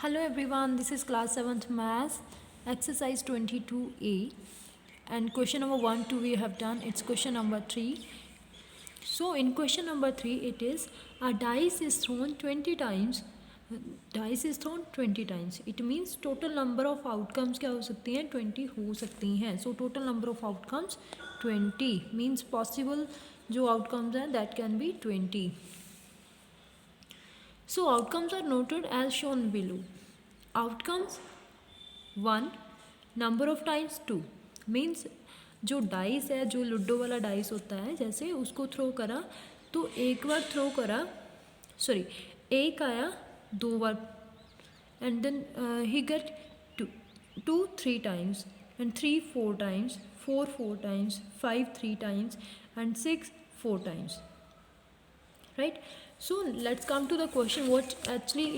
Hello everyone, this is class 7th math exercise 22A and question number 1 2 we have done. It's question number 3. So in question number 3 it is a dice is thrown 20 times. Dice is thrown 20 times. It means total number of outcomes क्या हो सकती हैं 20 हो सकती हैं. So total number of outcomes 20 means possible जो outcomes हैं that can be 20. So outcomes are noted as shown below. Outcomes 1 number of times 2 means जो डाइस है जो लूडो वाला डाइस होता है जैसे उसको थ्रो करा तो एक बार थ्रो करा सॉरी एक आया दो बार and then he get to 3 times and 3 4 times 4 times 5 3 times and 6 4 times, right? So let's come to the question what actually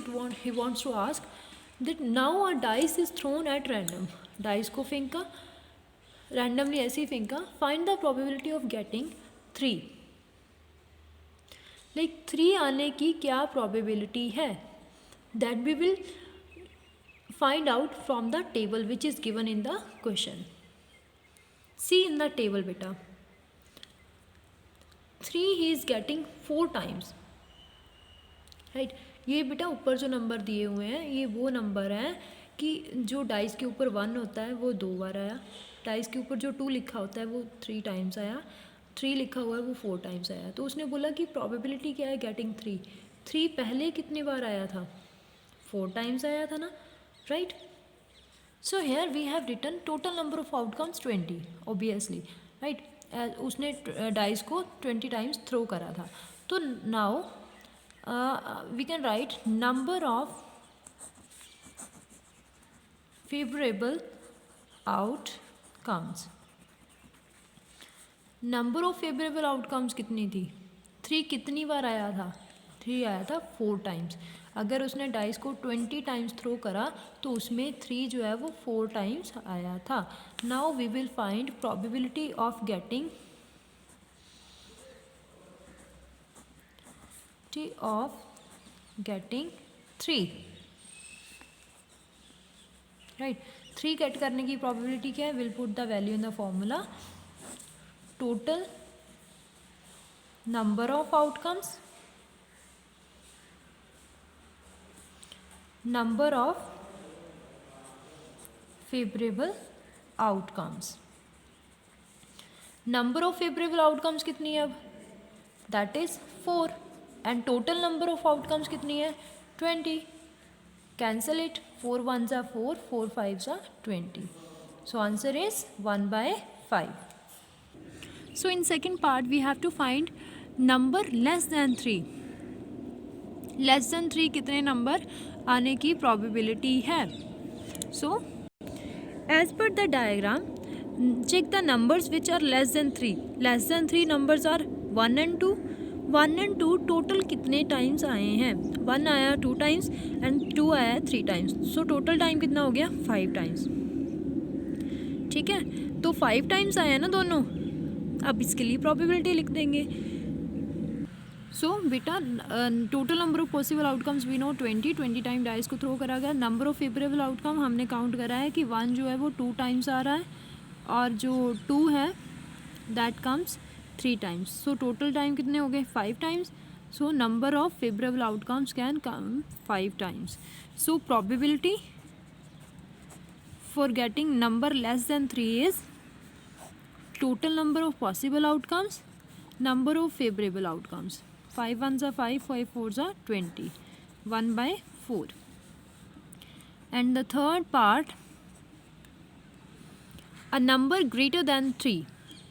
he wants to ask that now a dice is thrown at random. Dice को फेंका randomly ऐसे ही फेंका. Find the probability of getting 3. Like 3 आने की क्या probability है that we will find out from the table which is given in the question. See in the table beta. 3 he is getting 4 times, right? ये बेटा ऊपर जो number दिए हुए हैं ये वो नंबर हैं कि जो डाइस के ऊपर 1 होता है वो 2 बार आया, डाइस के ऊपर जो 2 लिखा होता है वो 3 टाइम्स आया, 3 लिखा हुआ है वो 4 टाइम्स आया. तो उसने बोला कि प्रोबेबिलिटी क्या है गेटिंग 3. 3 पहले कितने बार आया था 4 टाइम्स आया था ना, right? So here we have written total number of outcomes 20 obviously, right? उसने डाइस को 20 टाइम्स थ्रो करा था. तो now we can write number of favorable outcomes. Number of favourable outcomes कितनी थी 3. कितनी बार आया था 3 आया था 4 टाइम्स. अगर उसने डाइस को 20 टाइम्स थ्रो करा तो उसमें 3 जो है वो 4 टाइम्स आया था. Now we will find probability of getting of getting 3, right? 3 get करने की प्रोबेबिलिटी क्या है? Will put the value in the formula total number of outcomes number of favourable outcomes. Number of favourable outcomes कितनी है अब that is 4 and total number of outcomes कितनी है 20. Cancel it 4 1s are 4 4 5s are 20. So answer is 1/5. So in second part we have to find number less than 3. Less than 3 कितने number आने की probability है? So as per the diagram check the numbers which are less than 3. Less than 3 numbers are 1 and 2. 1 and 2 total कितने times आए हैं? 1 आया 2 times and 2 आया 3 times. So total time कितना हो गया 5 टाइम्स. ठीक है, तो 5 टाइम्स आया ना दोनों. अब इसके लिए प्रोबेबिलिटी लिख देंगे. सो बेटा total number of possible outcomes we know 20 time dice को थ्रो करा गया. नंबर ऑफ फेवरेबल आउटकम हमने काउंट करा है कि 1 जो है वो 2 टाइम्स आ रहा है और जो 2 है that comes 3 times. So total time कितने हो गए 5 times. So number of favourable outcomes can come 5 times. So probability for getting number less than 3 is total number of possible outcomes number of favourable outcomes. 5 1s are 5 5 4s are 20. 1/4. And the third part, a number greater than 3.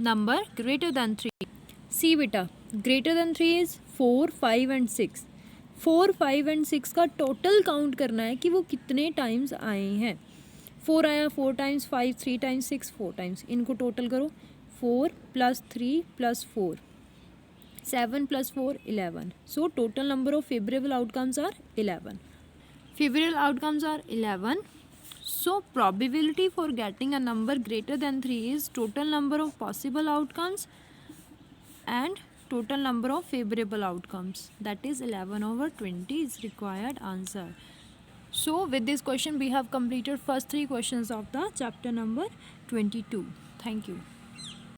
Number greater than 3. See beta, greater than 3 is 4 5 and 6. 4 5 and 6 का total count करना है कि वो कितने times आए हैं. 4 आया 4 times, 5 3 times, 6 4 times. इनको टोटल करो 4 + 3 + 4 7 + 4 11. So total number of favorable outcomes are 11. Favorable outcomes are 11. So probability for getting a number greater than 3 is total number of possible outcomes and total number of favorable outcomes. That is 11/20 is required answer. So with this question we have completed first 3 questions of the chapter number 22. Thank you.